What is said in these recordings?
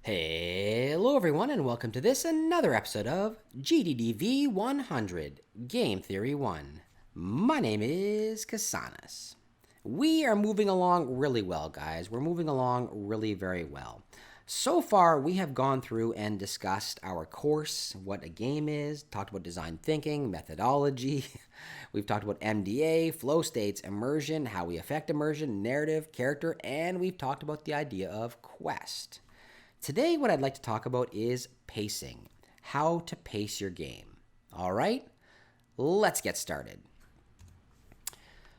Hello, everyone, and welcome to another episode of GDDV 100 Game Theory 1. My name is Kasanas. We are moving along really well, guys. We're moving along really very well. So far, we have gone through and discussed our course, what a game is, talked about design thinking, methodology. We've talked about MDA, flow states, immersion, how we affect immersion, narrative, character, and we've talked about the idea of quest. Today, what I'd like to talk about is pacing, how to pace your game. All right, let's get started.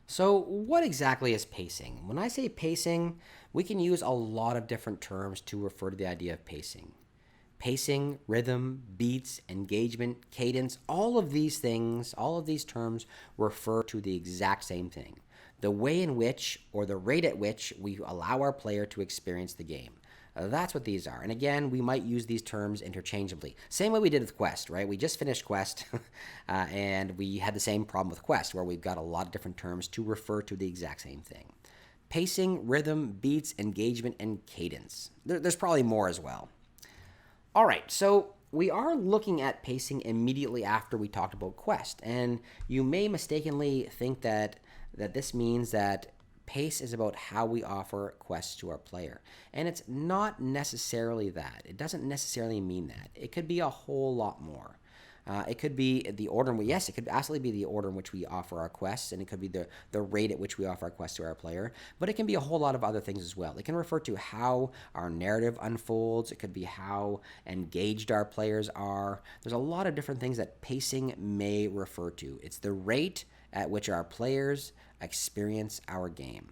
So, what exactly is pacing? When I say pacing, we can use a lot of different terms to refer to the idea of pacing. Pacing, rhythm, beats, engagement, cadence, all of these things, all of these terms refer to the exact same thing. The way in which, or the rate at which, we allow our player to experience the game. That's what these are. And again, we might use these terms interchangeably. Same way we did with Quest, right? We just finished Quest, and we had the same problem with Quest, where we've got a lot of different terms to refer to the exact same thing. Pacing, rhythm, beats, engagement, and cadence. There's probably more as well. All right, so we are looking at pacing immediately after we talked about Quest, and you may mistakenly think that this means that pace is about how we offer quests to our player. And it's not necessarily that. It doesn't necessarily mean that. It could be a whole lot more. It could be the order in which, yes, it could absolutely be the order in which we offer our quests, and it could be the rate at which we offer our quests to our player, but it can be a whole lot of other things as well. It can refer to how our narrative unfolds. It could be how engaged our players are. There's a lot of different things that pacing may refer to. It's the rate at which our players experience our game.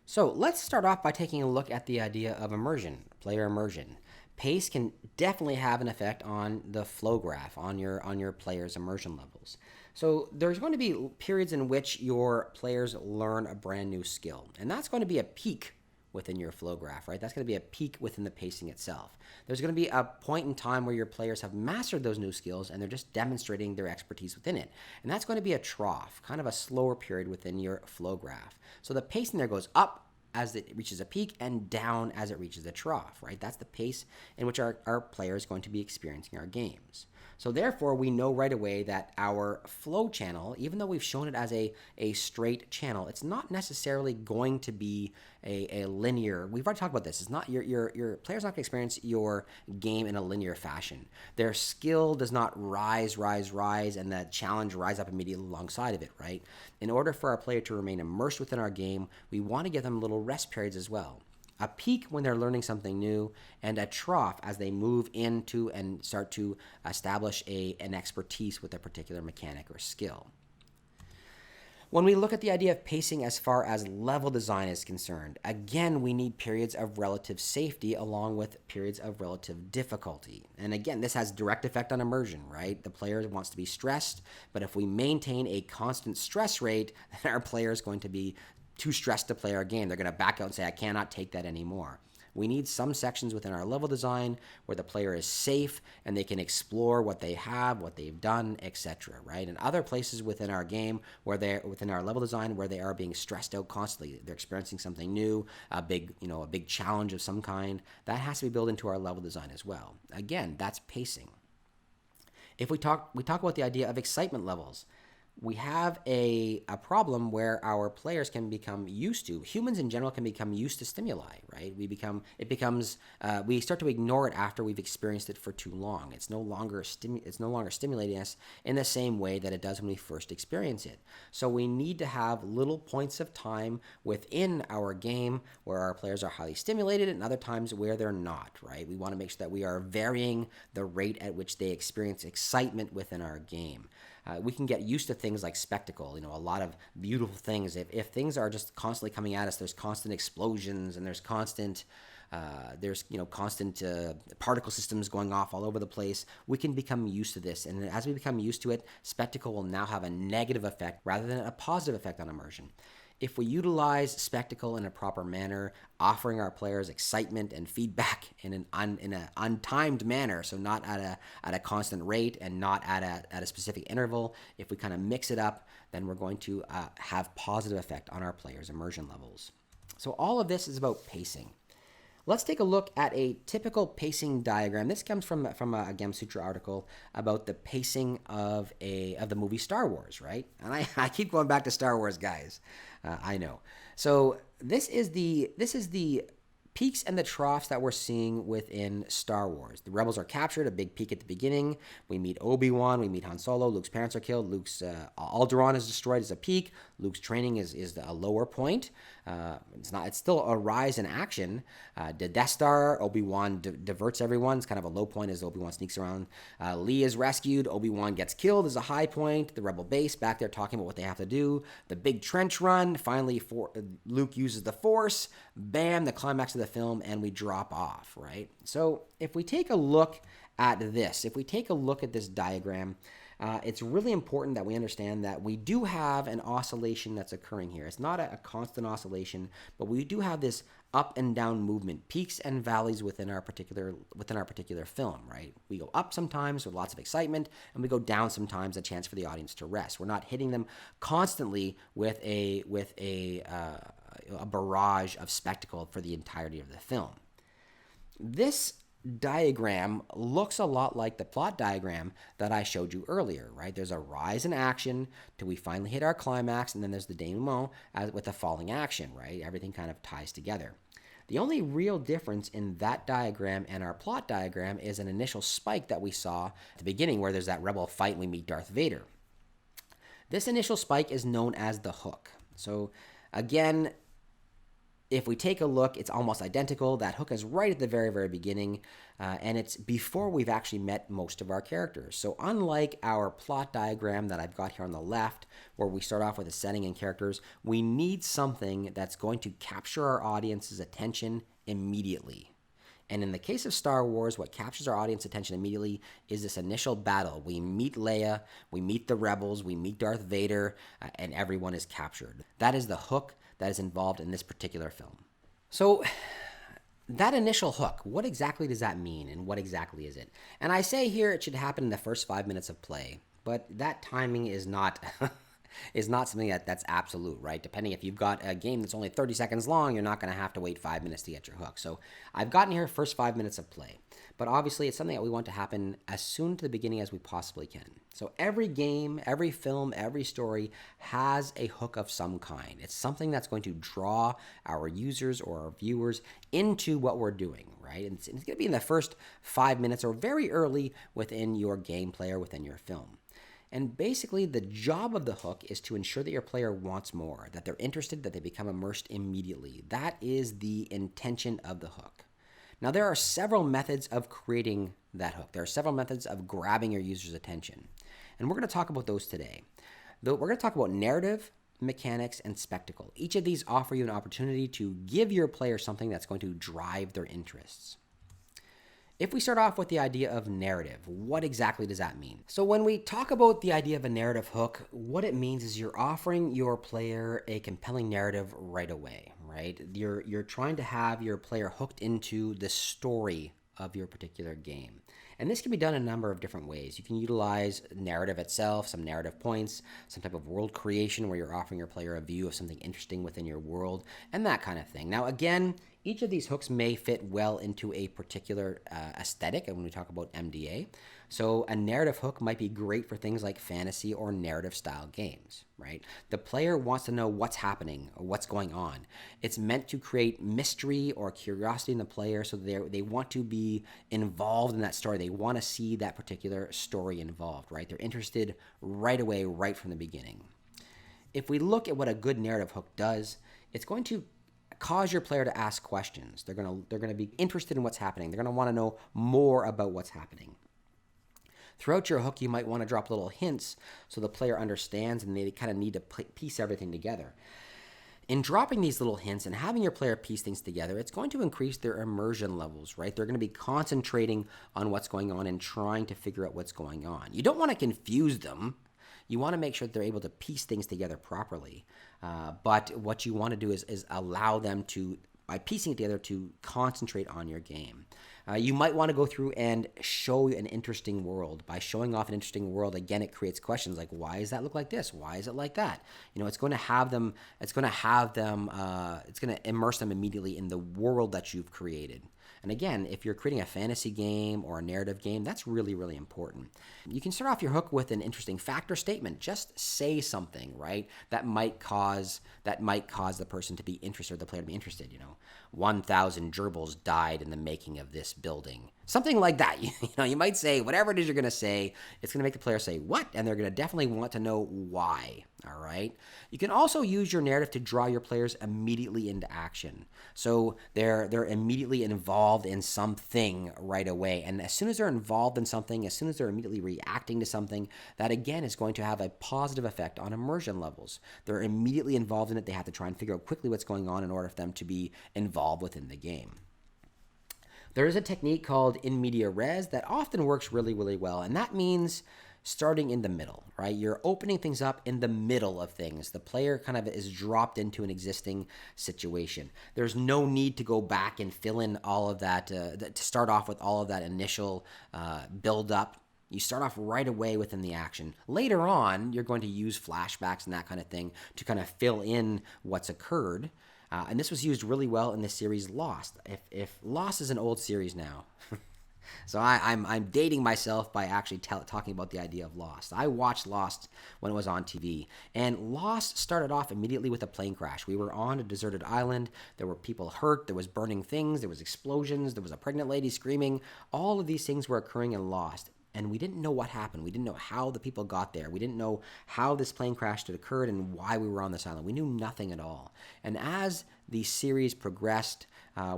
So let's start off by taking a look at the idea of immersion, player immersion. Pace can definitely have an effect on the flow graph, on your players' immersion levels. So there's going to be periods in which your players learn a brand new skill, and that's going to be a peak within your flow graph, right? That's going to be a peak within the pacing itself. There's going to be a point in time where your players have mastered those new skills and they're just demonstrating their expertise within it. And that's going to be a trough, kind of a slower period within your flow graph. So the pacing there goes up as it reaches a peak and down as it reaches a trough, right? That's the pace in which our player is going to be experiencing our games. So therefore, we know right away that our flow channel, even though we've shown it as a straight channel, it's not necessarily going to be a linear. We've already talked about this. It's not your player's not going to experience your game in a linear fashion. Their skill does not rise, and the challenge rise up immediately alongside of it, right? In order for our player to remain immersed within our game, we want to give them little rest periods as well. A peak when they're learning something new, and a trough as they move into and start to establish an expertise with a particular mechanic or skill. When we look at the idea of pacing as far as level design is concerned, again, we need periods of relative safety along with periods of relative difficulty. And again, this has direct effect on immersion, right? The player wants to be stressed, but if we maintain a constant stress rate, then our player is going to be too stressed to play our game. They're going to back out and say, I cannot take that anymore. We need some sections within our level design where the player is safe and they can explore what they have, what they've done, etc. Right? And other places within our game where they're within our level design where they are being stressed out constantly. They're experiencing something new, a big challenge of some kind. That has to be built into our level design as well. Again, that's pacing. If we talk about the idea of excitement levels. We have a problem where our players can become used to, humans in general can become used to stimuli, right? We start to ignore it after we've experienced it for too long. It's no longer stimulating us in the same way that it does when we first experience it. So we need to have little points of time within our game where our players are highly stimulated and other times where they're not, right? We want to make sure that we are varying the rate at which they experience excitement within our game. We can get used to things like spectacle, a lot of beautiful things. If things are just constantly coming at us, there's constant explosions and there's constant particle systems going off all over the place. We can become used to this. And as we become used to it, spectacle will now have a negative effect rather than a positive effect on immersion. If we utilize spectacle in a proper manner, offering our players excitement and feedback in an untimed manner, so not at a constant rate and not at a specific interval, if we kind of mix it up, then we're going to have positive effect on our players' immersion levels. So all of this is about pacing. Let's take a look at a typical pacing diagram. This comes from a Gamasutra article about the pacing of the movie Star Wars, right? And I keep going back to Star Wars, guys. I know. So this is the peaks and the troughs that we're seeing within Star Wars. The rebels are captured, a big peak at the beginning. We meet Obi-Wan, we meet Han Solo, Luke's parents are killed, Luke's Alderaan is destroyed as a peak, Luke's training is a lower point. It's still a rise in action. The Death Star, Obi-Wan diverts everyone. It's kind of a low point as Obi-Wan sneaks around. Leia is rescued. Obi-Wan gets killed is a high point. The Rebel base back there talking about what they have to do. The big trench run. Finally, Luke uses the Force. Bam, the climax of the film, and we drop off, right? So if we take a look at this, diagram, it's really important that we understand that we do have an oscillation that's occurring here. It's not a constant oscillation, but we do have this up and down movement, peaks and valleys within our particular film, right? We go up sometimes with lots of excitement, and we go down sometimes, a chance for the audience to rest. We're not hitting them constantly with a barrage of spectacle for the entirety of the film. This diagram looks a lot like the plot diagram that I showed you earlier, right? There's a rise in action till we finally hit our climax, and then there's the denouement with the falling action, right? Everything kind of ties together. The only real difference in that diagram and our plot diagram is an initial spike that we saw at the beginning where there's that rebel fight and we meet Darth Vader. This initial spike is known as the hook. So again, if we take a look, it's almost identical. That hook is right at the very, very beginning, and it's before we've actually met most of our characters. So unlike our plot diagram that I've got here on the left, where we start off with a setting and characters, we need something that's going to capture our audience's attention immediately. And in the case of Star Wars, what captures our audience attention immediately is this initial battle. We meet Leia, we meet the rebels, we meet Darth Vader, and everyone is captured. That is the hook that is involved in this particular film. So that initial hook, what exactly does that mean, and what exactly is it? And I say here it should happen in the first 5 minutes of play, but that timing is not something that's absolute, right? Depending if you've got a game that's only 30 seconds long, you're not going to have to wait 5 minutes to get your hook. So I've gotten here first 5 minutes of play, but obviously it's something that we want to happen as soon to the beginning as we possibly can. So every game, every film, every story has a hook of some kind. It's something that's going to draw our users or our viewers into what we're doing, right? And it's going to be in the first 5 minutes or very early within your gameplay or within your film. And basically, the job of the hook is to ensure that your player wants more, that they're interested, that they become immersed immediately. That is the intention of the hook. Now, there are several methods of creating that hook. There are several methods of grabbing your user's attention. And we're going to talk about those today. We're going to talk about narrative, mechanics, and spectacle. Each of these offer you an opportunity to give your player something that's going to drive their interests. If we start off with the idea of narrative, what exactly does that mean? So when we talk about the idea of a narrative hook, what it means is you're offering your player a compelling narrative right away, right? You're trying to have your player hooked into the story of your particular game. And this can be done in a number of different ways. You can utilize narrative itself, some narrative points, some type of world creation where you're offering your player a view of something interesting within your world, and that kind of thing. Now, again, each of these hooks may fit well into a particular aesthetic, and when we talk about MDA. So a narrative hook might be great for things like fantasy or narrative style games, right? The player wants to know what's happening or what's going on. It's meant to create mystery or curiosity in the player, so they want to be involved in that story. They want to see that particular story involved, right? They're interested right away, right from the beginning. If we look at what a good narrative hook does, it's going to cause your player to ask questions. They're going to be interested in what's happening. They're going to want to know more about what's happening. Throughout your hook, you might want to drop little hints so the player understands and they kind of need to piece everything together. In dropping these little hints and having your player piece things together, it's going to increase their immersion levels, right? They're going to be concentrating on what's going on and trying to figure out what's going on. You don't want to confuse them. You want to make sure that they're able to piece things together properly. But what you want to do is allow them to by piecing it together to concentrate on your game. You might want to go through and show an interesting world. By showing off an interesting world, again, it creates questions like, why does that look like this? Why is it like that? It's going to immerse them immediately in the world that you've created. And again, if you're creating a fantasy game or a narrative game, that's really, really important. You can start off your hook with an interesting fact or statement. Just say something, right? That might cause the person to be interested, or the player to be interested. 1,000 gerbils died in the making of this building. Something like that. You might say whatever it is you're going to say. It's going to make the player say what, and they're going to definitely want to know why. All right. You can also use your narrative to draw your players immediately into action. So they're immediately involved in something right away. And as soon as they're involved in something, as soon as they're immediately reacting to something, that again is going to have a positive effect on immersion levels. They're immediately involved in it. They have to try and figure out quickly what's going on in order for them to be involved within the game. There is a technique called in media res that often works really, really well, and that means starting in the middle, right? You're opening things up in the middle of things. The player kind of is dropped into an existing situation. There's no need to go back and fill in all of that, to start off with all of that initial build up. You start off right away within the action. Later on, you're going to use flashbacks and that kind of thing to kind of fill in what's occurred. And this was used really well in the series Lost. If Lost is an old series now, so I'm dating myself by actually talking about the idea of Lost. I watched Lost when it was on TV, and Lost started off immediately with a plane crash. We were on a deserted island. There were people hurt. There was burning things. There was explosions. There was a pregnant lady screaming. All of these things were occurring in Lost. And we didn't know what happened. We didn't know how the people got there. We didn't know how this plane crash had occurred and why we were on this island. We knew nothing at all. And as the series progressed,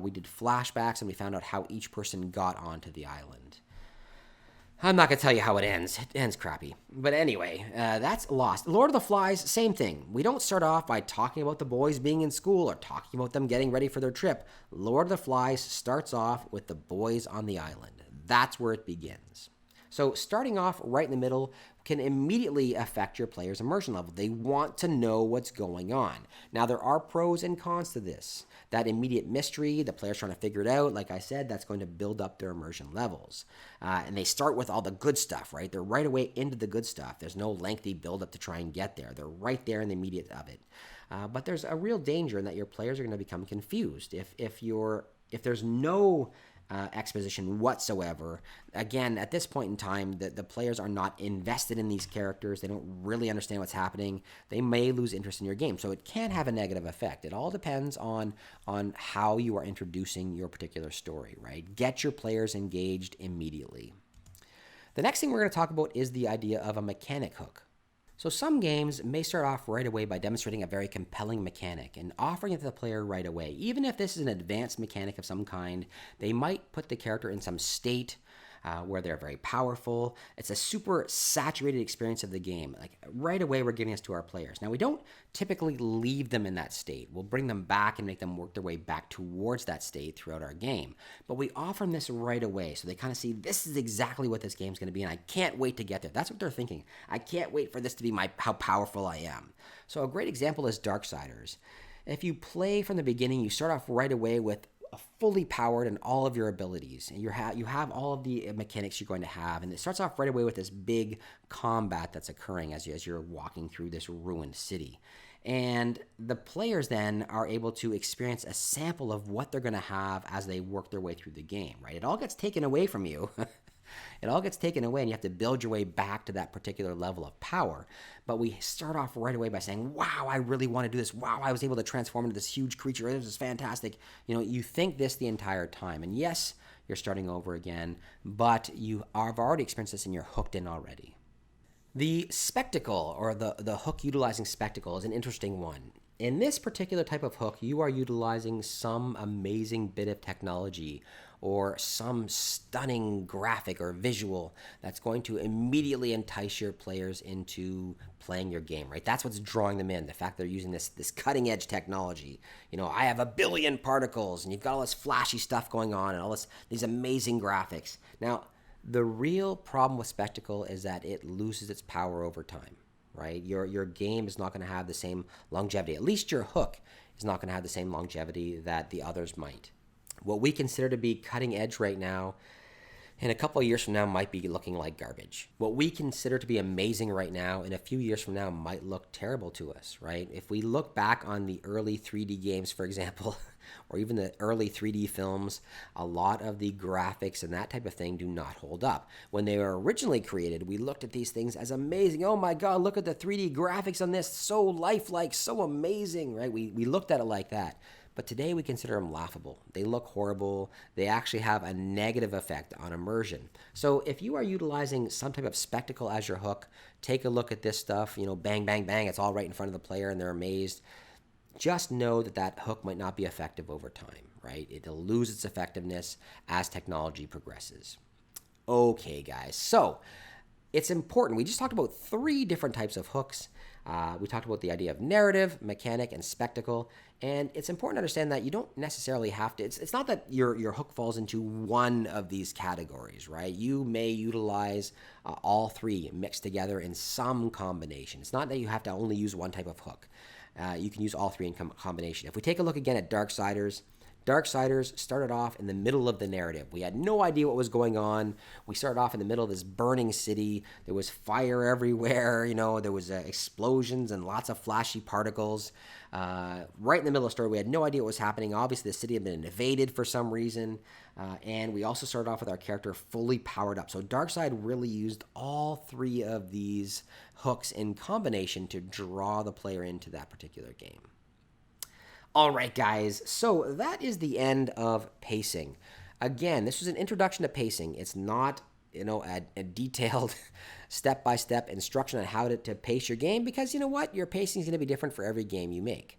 we did flashbacks and we found out how each person got onto the island. I'm not going to tell you how it ends. It ends crappy. But anyway, that's Lost. Lord of the Flies, same thing. We don't start off by talking about the boys being in school or talking about them getting ready for their trip. Lord of the Flies starts off with the boys on the island. That's where it begins. So starting off right in the middle can immediately affect your player's immersion level. They want to know what's going on. Now, there are pros and cons to this. That immediate mystery, the player's trying to figure it out, like I said, that's going to build up their immersion levels. And they start with all the good stuff, right? They're right away into the good stuff. There's no lengthy build up to try and get there. They're right there in the immediate of it. But there's a real danger in that your players are going to become confused. If there's no exposition whatsoever. Again, at this point in time, the players are not invested in these characters. They don't really understand what's happening. They may lose interest in your game. So it can have a negative effect. It all depends on how you are introducing your particular story, right? Get your players engaged immediately. The next thing we're going to talk about is the idea of a mechanic hook. So some games may start off right away by demonstrating a very compelling mechanic and offering it to the player right away. Even if this is an advanced mechanic of some kind, they might put the character in some state where they're very powerful. It's a super saturated experience of the game. Like right away, we're giving this to our players. Now, we don't typically leave them in that state. We'll bring them back and make them work their way back towards that state throughout our game. But we offer them this right away, so they kind of see this is exactly what this game's going to be, and I can't wait to get there. That's what they're thinking. I can't wait for this to be how powerful I am. So a great example is Darksiders. If you play from the beginning, you start off right away with fully powered in all of your abilities, and you have all of the mechanics you're going to have, and it starts off right away with this big combat that's occurring as you're walking through this ruined city. And the players then are able to experience a sample of what they're going to have as they work their way through the game, right? It all gets taken away from you. It all gets taken away, and you have to build your way back to that particular level of power. But we start off right away by saying, wow, I really want to do this. Wow, I was able to transform into this huge creature. This is fantastic. You think this the entire time. And yes, you're starting over again, but you have already experienced this and you're hooked in already. The spectacle, or the hook utilizing spectacle, is an interesting one. In this particular type of hook, you are utilizing some amazing bit of technology or some stunning graphic or visual that's going to immediately entice your players into playing your game, right? That's what's drawing them in, the fact they're using this cutting edge technology. I have 1 billion particles, and you've got all this flashy stuff going on and all these amazing graphics. Now, the real problem with spectacle is that it loses its power over time, right? Your game is not going to have the same longevity. At least your hook is not going to have the same longevity that the others might. What we consider to be cutting edge right now, in a couple of years from now, might be looking like garbage. What we consider to be amazing right now, in a few years from now, might look terrible to us, right? If we look back on the early 3D games, for example, or even the early 3D films, a lot of the graphics and that type of thing do not hold up. When they were originally created, we looked at these things as amazing. Oh my God, look at the 3D graphics on this, so lifelike, so amazing, right? We looked at it like that. But today we consider them laughable. They look horrible. They actually have a negative effect on immersion. So if you are utilizing some type of spectacle as your hook, take a look at this stuff, bang, bang, bang, it's all right in front of the player and they're amazed. Just know that that hook might not be effective over time, right? It'll lose its effectiveness as technology progresses. Okay, guys, so it's important. We just talked about 3 different types of hooks. We talked about the idea of narrative, mechanic, and spectacle. And it's important to understand that you don't necessarily have to, it's not that your hook falls into one of these categories, right? You may utilize all 3 mixed together in some combination. It's not that you have to only use one type of hook. You can use all 3 in combination. If we take a look again at Darksiders, Darksiders started off in the middle of the narrative. We had no idea what was going on. We started off in the middle of this burning city. There was fire everywhere. There was explosions and lots of flashy particles. Right in the middle of the story, we had no idea what was happening. Obviously, the city had been invaded for some reason. And we also started off with our character fully powered up. So Darkside really used all 3 of these hooks in combination to draw the player into that particular game. All right, guys, so that is the end of pacing. Again, this was an introduction to pacing. It's not, a detailed step-by-step instruction on how to pace your game because you know what? Your pacing is going to be different for every game you make.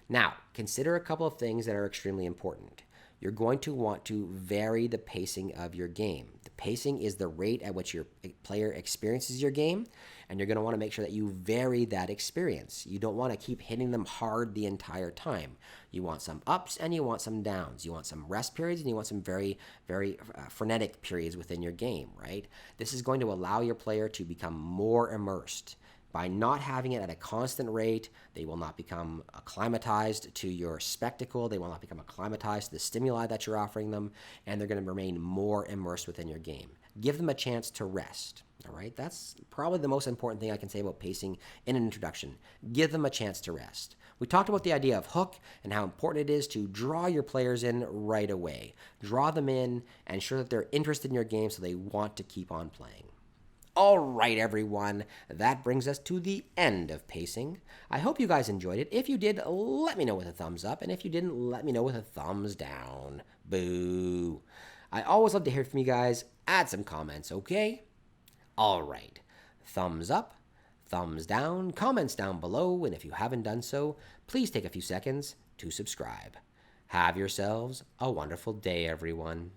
Now, consider a couple of things that are extremely important. You're going to want to vary the pacing of your game. The pacing is the rate at which your player experiences your game, and you're going to want to make sure that you vary that experience. You don't want to keep hitting them hard the entire time. You want some ups and you want some downs. You want some rest periods and you want some very, very frenetic periods within your game, right? This is going to allow your player to become more immersed. By not having it at a constant rate, they will not become acclimatized to your spectacle. They will not become acclimatized to the stimuli that you're offering them, and they're going to remain more immersed within your game. Give them a chance to rest. All right, that's probably the most important thing I can say about pacing in an introduction. Give them a chance to rest. We talked about the idea of hook and how important it is to draw your players in right away. Draw them in and ensure that they're interested in your game so they want to keep on playing. All right, everyone, that brings us to the end of pacing. I hope you guys enjoyed it. If you did, let me know with a thumbs up, and if you didn't, let me know with a thumbs down. Boo. I always love to hear from you guys. Add some comments, okay? All right, thumbs up, thumbs down, comments down below, and if you haven't done so, please take a few seconds to subscribe. Have yourselves a wonderful day, everyone.